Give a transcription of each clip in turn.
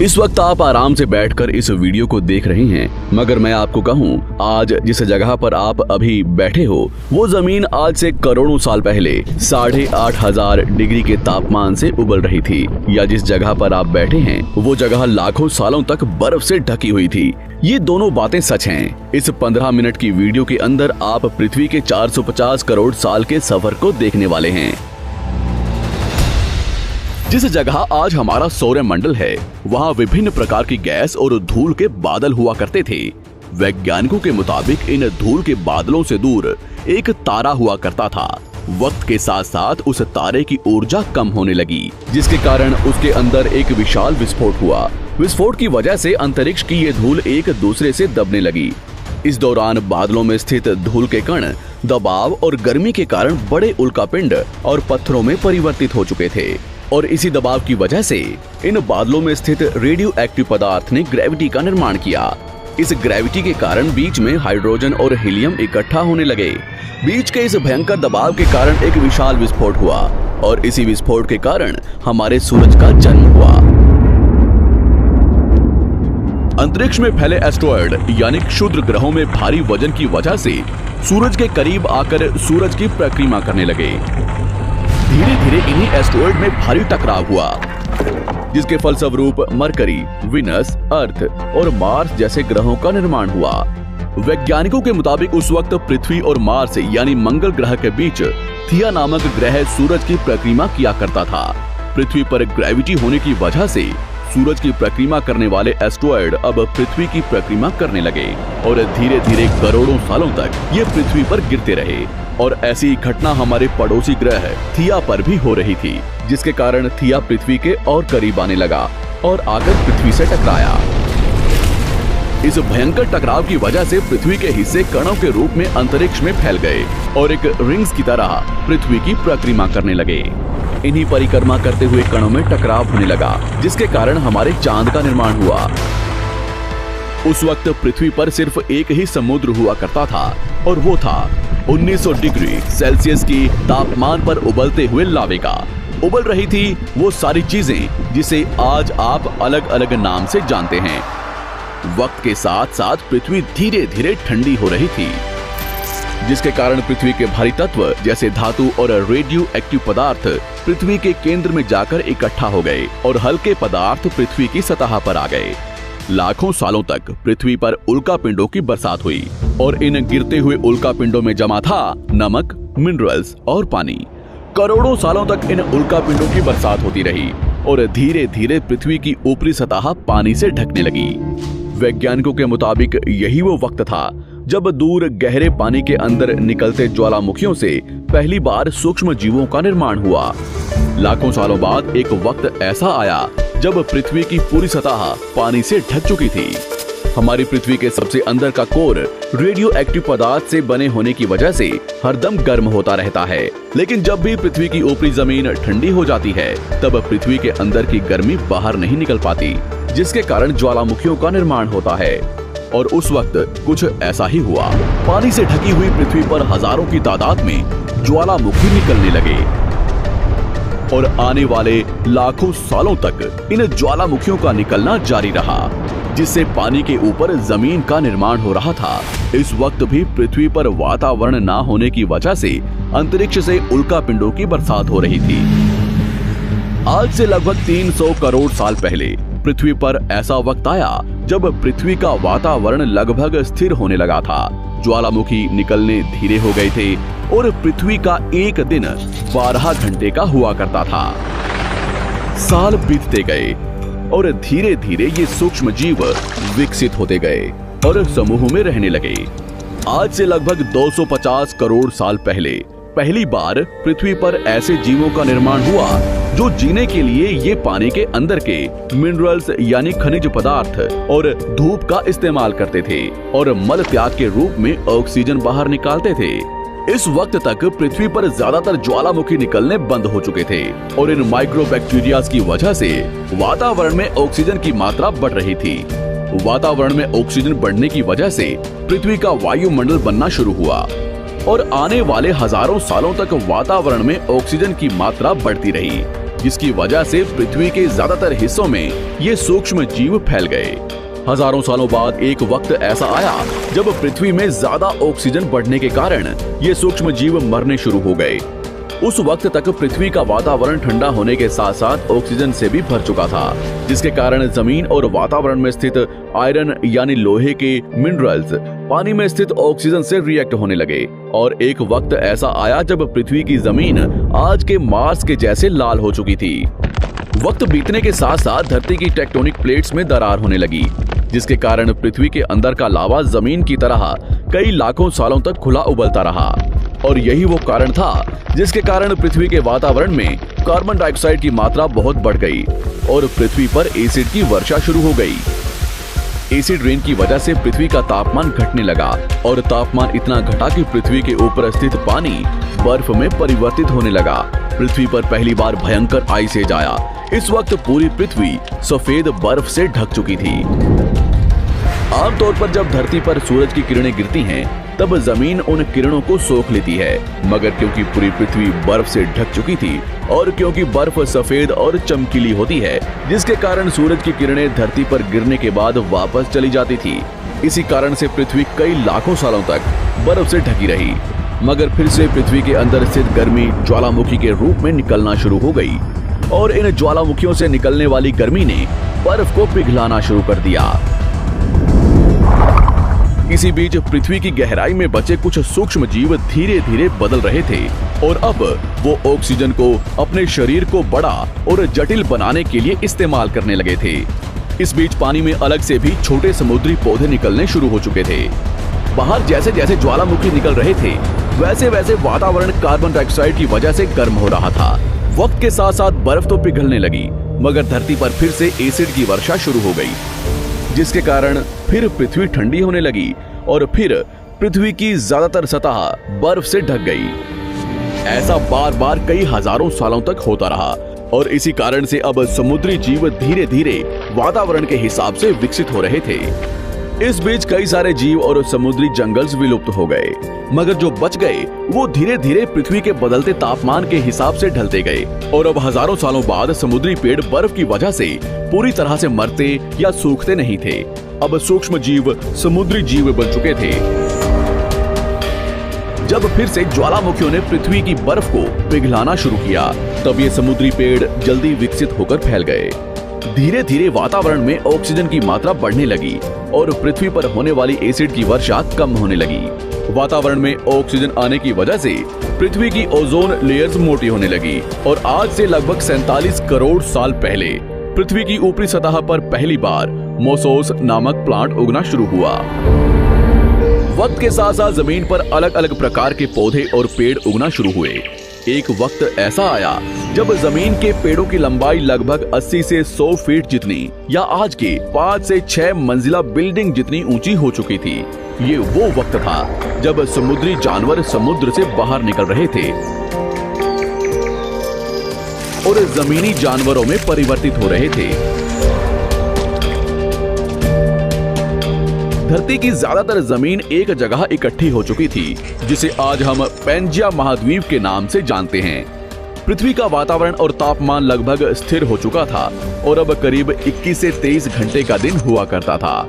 इस वक्त आप आराम से बैठकर इस वीडियो को देख रहे हैं, मगर मैं आपको कहूं, आज जिस जगह पर आप अभी बैठे हो वो जमीन आज से करोड़ों साल पहले 8,500 डिग्री के तापमान से उबल रही थी, या जिस जगह पर आप बैठे हैं वो जगह लाखों सालों तक बर्फ से ढकी हुई थी। ये दोनों बातें सच हैं। इस 15 मिनट की वीडियो के अंदर आप पृथ्वी के 450 करोड़ साल के सफर को देखने वाले हैं। जिस जगह आज हमारा सौरमंडल है, वहाँ विभिन्न प्रकार की गैस और धूल के बादल हुआ करते थे। वैज्ञानिकों के मुताबिक इन धूल के बादलों से दूर एक तारा हुआ करता था। वक्त के साथ साथ उस तारे की ऊर्जा कम होने लगी, जिसके कारण उसके अंदर एक विशाल विस्फोट हुआ। विस्फोट की वजह से अंतरिक्ष की ये धूल एक दूसरे से दबने लगी। इस दौरान बादलों में स्थित धूल के कण दबाव और गर्मी के कारण बड़े उल्कापिंड और पत्थरों में परिवर्तित हो चुके थे, और इसी दबाव की वजह से इन बादलों में स्थित रेडियो एक्टिव पदार्थ ने ग्रेविटी का निर्माण किया। इस ग्रेविटी के कारण बीच में हाइड्रोजन और हीलियम इकट्ठा होने लगे। बीच के इस भयंकर दबाव के कारण एक विशाल विस्फोट हुआ, और इसी विस्फोट के कारण हमारे सूरज का जन्म हुआ। अंतरिक्ष में फैले एस्ट्रॉयड यानी क्षुद्र ग्रहों में भारी वजन की वजह से सूरज के करीब आकर सूरज की परिक्रमा करने लगे। धीरे धीरे इन्हीं एस्ट्रॉयड में भारी टकराव हुआ, जिसके फलस्वरूप मरकरी, विनस, अर्थ और मार्स जैसे ग्रहों का निर्माण हुआ। वैज्ञानिकों के मुताबिक उस वक्त पृथ्वी और मार्स यानी मंगल ग्रह के बीच थिया नामक ग्रह सूरज की परिक्रमा किया करता था। पृथ्वी पर ग्रेविटी होने की वजह से सूरज की परिक्रमा करने वाले एस्ट्रॉयड अब पृथ्वी की परिक्रमा करने लगे, और धीरे धीरे करोड़ों सालों तक ये पृथ्वी पर गिरते रहे। और ऐसी घटना हमारे पड़ोसी ग्रह थिया पर भी हो रही थी, जिसके कारण थिया पृथ्वी के और करीब आने लगा और आकर पृथ्वी से टकराया। इस भयंकर टकराव की वजह से पृथ्वी के हिस्से कणों के रूप में अंतरिक्ष में फैल गए और एक रिंग्स की तरह पृथ्वी की परिक्रमा करने लगे। इन्हीं परिक्रमा करते हुए कणों में टकराव होने लगा, जिसके कारण हमारे चांद का निर्माण हुआ। उस वक्त पृथ्वी पर सिर्फ एक ही समुद्र हुआ करता था, और वो था 1900 डिग्री सेल्सियस की तापमान पर उबलते हुए लावे का। उबल रही थी वो सारी चीजें जिसे आज आप अलग अलग नाम से जानते हैं। वक्त के साथ साथ पृथ्वी धीरे धीरे ठंडी हो रही थी, जिसके कारण पृथ्वी के भारी तत्व जैसे धातु और रेडियो एक्टिव पदार्थ पृथ्वी के केंद्र में जाकर इकट्ठा हो गए, और हल्के पदार्थ पृथ्वी की सतह पर आ गए। लाखों सालों तक पृथ्वी पर उल्कापिंडों की बरसात हुई, और इन गिरते हुए उल्कापिंडों में जमा था नमक, मिनरल्स और पानी। करोड़ों सालों तक इन उल्कापिंडों की बरसात होती रही, और धीरे धीरे पृथ्वी की ऊपरी सतह पानी से ढकने लगी। वैज्ञानिकों के मुताबिक यही वो वक्त था जब दूर गहरे पानी के अंदर निकलते ज्वालामुखियों से पहली बार सूक्ष्म जीवों का निर्माण हुआ। लाखों सालों बाद एक वक्त ऐसा आया जब पृथ्वी की पूरी सतह पानी से ढक चुकी थी। हमारी पृथ्वी के सबसे अंदर का कोर रेडियो एक्टिव पदार्थ से बने होने की वजह से हरदम गर्म होता रहता है, लेकिन जब भी पृथ्वी की ऊपरी जमीन ठंडी हो जाती है, तब पृथ्वी के अंदर की गर्मी बाहर नहीं निकल पाती, जिसके कारण ज्वालामुखियों का निर्माण होता है। और उस वक्त कुछ ऐसा ही हुआ। पानी से ढकी हुई पृथ्वी पर हजारों की तादाद में ज्वालामुखी निकलने लगे, और आने वाले लाखों सालों तक इन ज्वालामुखियों का निकलना जारी रहा, जिससे पानी के ऊपर जमीन का निर्माण हो रहा था। इस वक्त भी पृथ्वी पर वातावरण ना होने की वजह से अंतरिक्ष से उल्कापिंडों की बरसात हो रही थी। आज से लगभग 300 करोड़ साल पहले पृथ्वी पर ऐसा वक्त आया जब पृथ्वी का वातावरण लगभग स्थिर होने लगा था। ज्वालामुखी निकलने धीरे हो गए थे, और पृथ्वी का एक दिन 12 घंटे का हुआ करता था। साल बीतते गए, और धीरे धीरे ये सूक्ष्म जीव विकसित होते गए और समूह में रहने लगे। आज से लगभग 250 करोड़ साल पहले पहली बार पृथ्वी पर ऐसे जीवों का निर्माण हुआ जो जीने के लिए ये पानी के अंदर के मिनरल्स यानी खनिज पदार्थ और धूप का इस्तेमाल करते थे, और मल त्याग के रूप में ऑक्सीजन बाहर निकालते थे। इस वक्त तक पृथ्वी पर ज्यादातर ज्वालामुखी निकलने बंद हो चुके थे, और इन माइक्रोबैक्टीरियाज की वजह से वातावरण में ऑक्सीजन की मात्रा बढ़ रही थी। वातावरण में ऑक्सीजन बढ़ने की वजह से पृथ्वी का वायुमंडल बनना शुरू हुआ, और आने वाले हजारों सालों तक वातावरण में ऑक्सीजन की मात्रा बढ़ती रही। जिसकी वजह से पृथ्वी के ज्यादातर हिस्सों में ये सूक्ष्म जीव फैल गए। हजारों सालों बाद एक वक्त ऐसा आया जब पृथ्वी में ज्यादा ऑक्सीजन बढ़ने के कारण ये सूक्ष्म जीव मरने शुरू हो गए। उस वक्त तक पृथ्वी का वातावरण ठंडा होने के साथ साथ ऑक्सीजन से भी भर चुका था, जिसके कारण जमीन और वातावरण में स्थित आयरन यानी लोहे के मिनरल्स पानी में स्थित ऑक्सीजन से रिएक्ट होने लगे। और एक वक्त ऐसा आया जब पृथ्वी की जमीन आज के मार्स के जैसे लाल हो चुकी थी। वक्त बीतने के साथ साथ धरती की टेक्टोनिक प्लेट्स में दरार होने लगी, जिसके कारण पृथ्वी के अंदर का लावा जमीन की तरह कई लाखों सालों तक खुला उबलता रहा। और यही वो कारण था जिसके कारण पृथ्वी के वातावरण में कार्बन डाइऑक्साइड की मात्रा बहुत बढ़ गई और पृथ्वी पर एसिड की वर्षा शुरू हो गई। एसिड रेन की वजह से पृथ्वी का तापमान घटने लगा और तापमान इतना घटा कि पृथ्वी के ऊपर स्थित पानी बर्फ में परिवर्तित होने लगा। पृथ्वी पर पहली बार भयंकर आइस एज आया। इस वक्त पूरी पृथ्वी सफेद बर्फ से ढक चुकी थी। आमतौर पर जब धरती पर सूरज की किरणें गिरती हैं, तब जमीन उन किरणों को सोख लेती है, मगर क्योंकि पूरी पृथ्वी बर्फ से ढक चुकी थी और क्योंकि बर्फ सफेद और चमकीली होती है, जिसके कारण सूरज की किरणें धरती पर गिरने के बाद वापस चली जाती थी। इसी कारण से पृथ्वी कई लाखों सालों तक बर्फ से ढकी रही, मगर फिर से पृथ्वी के अंदर स्थित गर्मी ज्वालामुखी के रूप में निकलना शुरू हो गई और इन ज्वालामुखियों से निकलने वाली गर्मी ने बर्फ को पिघलाना शुरू कर दिया। इसी बीच पृथ्वी की गहराई में बचे कुछ सूक्ष्म जीव धीरे धीरे बदल रहे थे और अब वो ऑक्सीजन को अपने शरीर को बड़ा और जटिल बनाने के लिए इस्तेमाल करने लगे थे। इस बीच पानी में अलग से भी छोटे समुद्री पौधे निकलने शुरू हो चुके थे। बाहर जैसे जैसे ज्वालामुखी निकल रहे थे, वैसे वैसे वातावरण कार्बन डाइऑक्साइड की वजह से गर्म हो रहा था। वक्त के साथ साथ बर्फ तो पिघलने लगी, मगर धरती पर फिर से एसिड की वर्षा शुरू हो गई, जिसके कारण फिर पृथ्वी ठंडी होने लगी और फिर पृथ्वी की ज्यादातर सतह बर्फ से ढक गई। ऐसा बार बार कई हजारों सालों तक होता रहा और इसी कारण से अब समुद्री जीव धीरे धीरे वातावरण के हिसाब से विकसित हो रहे थे। इस बीच कई सारे जीव और समुद्री जंगल्स विलुप्त हो गए, मगर जो बच गए वो धीरे धीरे पृथ्वी के बदलते तापमान के हिसाब से ढलते गए और अब हजारों सालों बाद समुद्री पेड़ बर्फ की वजह से पूरी तरह से मरते या सूखते नहीं थे। अब सूक्ष्म जीव समुद्री जीव बन चुके थे। जब फिर से ज्वालामुखियों ने पृथ्वी की बर्फ को पिघलाना शुरू किया, तब ये समुद्री पेड़ जल्दी विकसित होकर फैल गए। धीरे धीरे वातावरण में ऑक्सीजन की मात्रा बढ़ने लगी और पृथ्वी पर होने वाली एसिड की वर्षा कम होने लगी। वातावरण में ऑक्सीजन आने की वजह से पृथ्वी की ओजोन लेयर्स मोटी होने लगी और आज से लगभग 47 करोड़ साल पहले पृथ्वी की ऊपरी सतह पर पहली बार मोसोस नामक प्लांट उगना शुरू हुआ। वक्त के साथ साथ जमीन पर अलग अलग प्रकार के पौधे और पेड़ उगना शुरू हुए। एक वक्त ऐसा आया जब जमीन के पेड़ों की लंबाई लगभग 80 से 100 फीट जितनी या आज के 5 से 6 मंजिला बिल्डिंग जितनी ऊंची हो चुकी थी। ये वो वक्त था जब समुद्री जानवर समुद्र से बाहर निकल रहे थे और जमीनी जानवरों में परिवर्तित हो रहे थे। धरती की ज्यादातर जमीन एक जगह इकट्ठी हो चुकी थी, जिसे आज हम पैंजिया महाद्वीप के नाम से जानते हैं। पृथ्वी का वातावरण और तापमान लगभग स्थिर हो चुका था और अब करीब 21 से 23 घंटे का दिन हुआ करता था।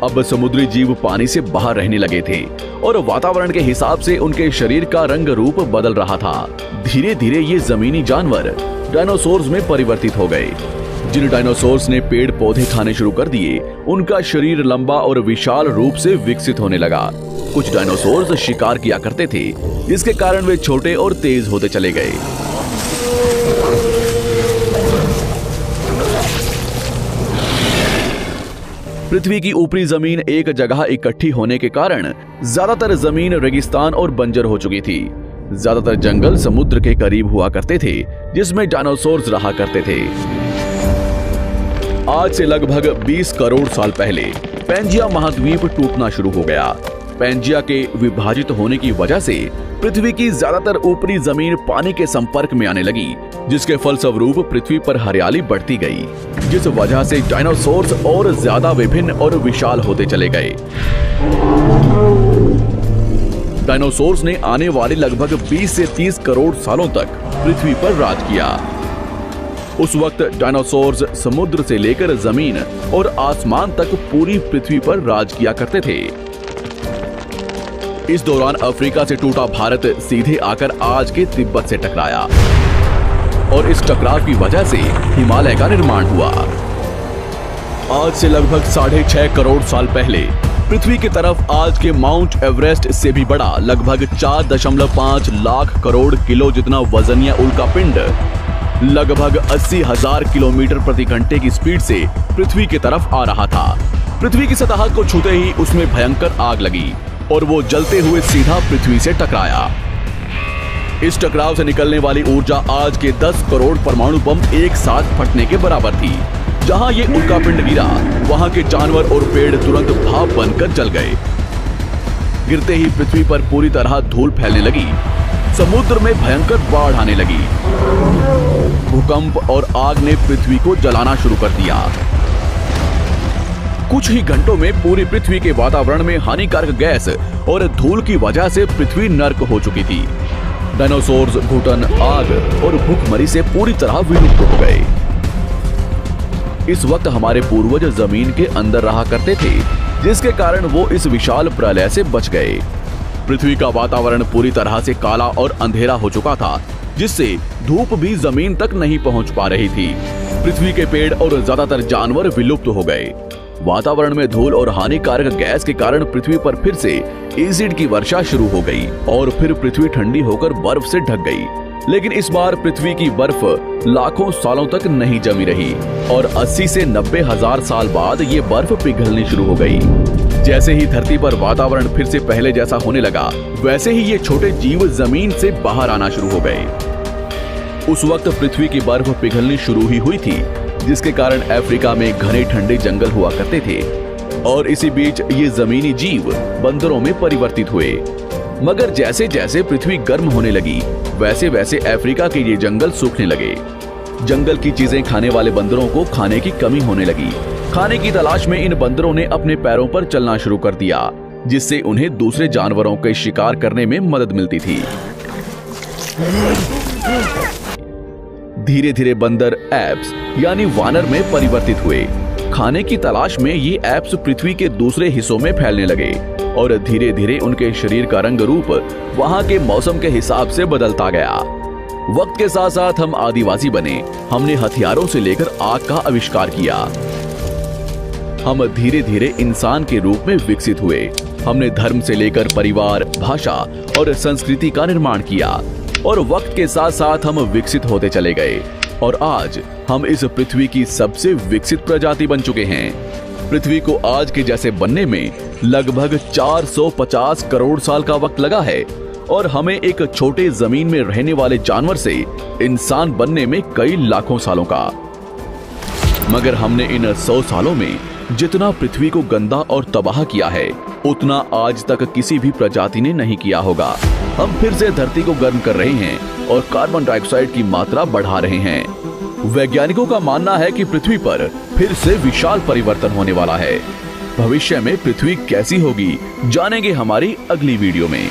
अब समुद्री जीव पानी से बाहर रहने लगे थे और वातावरण के हिसाब से उनके शरीर का रंग रूप बदल रहा था। धीरे धीरे ये जमीनी जानवर डायनासोर्स में परिवर्तित हो गए। जिन डायनासोर्स ने पेड़ पौधे खाने शुरू कर दिए, उनका शरीर लंबा और विशाल रूप से विकसित होने लगा। कुछ डायनासोर्स शिकार किया करते थे, जिसके कारण वे छोटे और तेज होते चले गए। पृथ्वी की ऊपरी जमीन एक जगह इकट्ठी होने के कारण ज्यादातर जमीन रेगिस्तान और बंजर हो चुकी थी। ज्यादातर जंगल समुद्र के करीब हुआ करते थे, जिसमें डायनासोर्स रहा करते थे। आज से लगभग 20 करोड़ साल पहले पैंजिया महाद्वीप टूटना शुरू हो गया। पैंजिया के विभाजित होने की वजह से पृथ्वी की ज्यादातर ऊपरी जमीन पानी के संपर्क में आने लगी, जिसके फलस्वरूप पृथ्वी पर हरियाली बढ़ती गई, जिस वजह से डायनासोर्स और ज्यादा विभिन्न और विशाल होते चले गए। डायनासोर्स ने आने वाले लगभग 20 से 30 करोड़ सालों तक पृथ्वी पर राज किया। उस वक्त डायनासोर्स समुद्र से लेकर जमीन और आसमान तक पूरी पृथ्वी पर राज किया करते थे। इस दौरान अफ्रीका से टूटा भारत सीधे आकर आज के तिब्बत से टकराया और इस टकराव की वजह से हिमालय का निर्माण हुआ। आज से लगभग 6.5 करोड़ साल पहले पृथ्वी की तरफ आज के माउंट एवरेस्ट से भी बड़ा लगभग 4.5 लाख करोड़ किलो जितना वजनिया उल्कापिंड लगभग 80,000 किलोमीटर प्रति घंटे की स्पीड से पृथ्वी की तरफ आ रहा था। पृथ्वी की सतह को छूते ही उसमें भयंकर आग लगी और वो जलते हुए सीधा पृथ्वी से टकराया। इस टकराव से निकलने वाली ऊर्जा आज के 10 करोड़ परमाणु बम एक साथ फटने के बराबर थी। जहां ये उल्कापिंड गिरा, वहां के जानवर और पेड़ तुरंत भाप बनकर जल गए। गिरते ही पृथ्वी पर पूरी तरह धूल फैलने लगी। समुद्र में भयंकर बाढ़ आने लगी। भूकंप और आग ने पृथ्वी को जलाना शुरू कर दिया। कुछ ही घंटों में पूरी पृथ्वी के वातावरण में हानिकारक गैस और धूल की वजह से पृथ्वी नर्क हो चुकी थी। डायनासोर्स घुटन, आग और भूखमरी से पूरी तरह विलुप्त हो गए। इस वक्त हमारे पूर्वज जमीन के अंदर रहा करते थे, जिसके कारण वो इस विशाल प्रलय से बच गए। पृथ्वी का वातावरण पूरी तरह से काला और अंधेरा हो चुका था, जिससे धूप भी जमीन तक नहीं पहुंच पा रही थी। पृथ्वी के पेड़ और ज्यादातर जानवर विलुप्त हो गए। वातावरण में धूल और हानिकारक गैस के कारण पृथ्वी पर फिर से एसिड की वर्षा शुरू हो गई और फिर पृथ्वी ठंडी होकर बर्फ से ढक गई। लेकिन इस बार पृथ्वी की बर्फ लाखों सालों तक नहीं जमी रही और 80 से 90 हजार साल बाद ये बर्फ पिघलनी शुरू हो गई। जैसे ही धरती पर वातावरण फिर से पहले जैसा होने लगा, वैसे ही ये छोटे जीव जमीन से बाहर आना शुरू हो गए। उस वक्त पृथ्वी की बर्फ पिघलनी शुरू ही हुई थी, जिसके कारण अफ्रीका में घने ठंडे जंगल हुआ करते थे और इसी बीच ये जमीनी जीव बंदरों में परिवर्तित हुए। मगर जैसे जैसे पृथ्वी गर्म होने लगी, वैसे वैसे अफ्रीका के ये जंगल सूखने लगे। जंगल की चीजें खाने वाले बंदरों को खाने की कमी होने लगी। खाने की तलाश में इन बंदरों ने अपने पैरों पर चलना शुरू कर दिया, जिससे उन्हें दूसरे जानवरों के शिकार करने में मदद मिलती थी। धीरे धीरे बंदर एप्स यानी वानर में परिवर्तित हुए। खाने की तलाश में ये एप्स पृथ्वी के दूसरे हिस्सों में फैलने लगे और धीरे धीरे उनके शरीर का रंग रूप वहां के मौसम के हिसाब से बदलता गया। वक्त के साथ साथ हम आदिवासी बने। हमने हथियारों से लेकर आग का आविष्कार किया। हम धीरे धीरे इंसान के रूप में विकसित हुए। हमने धर्म से लेकर परिवार, भाषा और संस्कृति का निर्माण किया और वक्त के साथ साथ हम विकसित होते चले गए और आज हम इस पृथ्वी की सबसे विकसित प्रजाति बन चुके हैं। पृथ्वी को आज के जैसे बनने में लगभग 450 करोड़ साल का वक्त लगा है और हमें एक छोटे जमीन में रहने वाले जानवर से इंसान बनने में कई लाखों सालों का। मगर हमने इन 100 सालों में जितना पृथ्वी को गंदा और तबाह किया है, उतना आज तक किसी भी प्रजाति ने नहीं किया होगा। हम फिर से धरती को गर्म कर रहे हैं और कार्बन डाइऑक्साइड की मात्रा बढ़ा रहे हैं। वैज्ञानिकों का मानना है कि पृथ्वी पर फिर से विशाल परिवर्तन होने वाला है। भविष्य में पृथ्वी कैसी होगी, जानेंगे हमारी अगली वीडियो में।